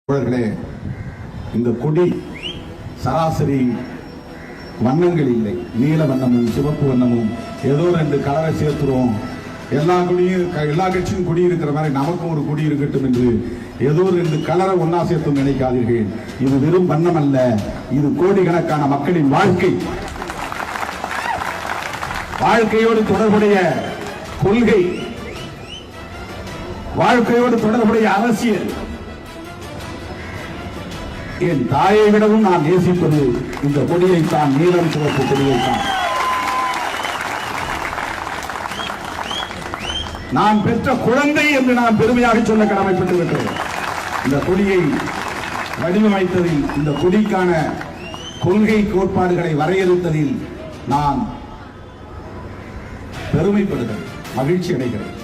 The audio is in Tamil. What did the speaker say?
தோழர்களே, இந்த கொடி சராசரி வண்ணங்கள் இல்லை. நீல வண்ணமும் சிவப்பு வண்ணமும் ஏதோ ரெண்டு கலரை சேர்த்துருவோம். எல்லா கட்சியும் கொடி இருக்கிற மாதிரி நமக்கும் ஒரு கொடி இருக்கட்டும் என்று ஏதோ ரெண்டு கலரை ஒன்னா சேர்த்து நினைக்காதீர்கள். இது வெறும் வண்ணம் அல்ல, இது கோடிக்கணக்கான மக்களின் வாழ்க்கை, வாழ்க்கையோடு தொடர்புடைய கொள்கை, வாழ்க்கையோடு தொடர்புடைய அரசியல். என் தாயை விடவும் நான் நேசிப்பது இந்த கொடியைத்தான், நீலம் சிவப்பு கொடியைத்தான். நான் பெற்ற குழந்தை என்று நான் பெருமையாக சொல்ல கடமைப்பட்டிருக்கிறேன். இந்த கொடியை வடிவமைத்ததில், இந்த கொடிக்கான கொள்கை கோட்பாடுகளை வரையறுத்ததில் நான் பெருமைப்படுகிறேன், மகிழ்ச்சி அடைகிறேன்.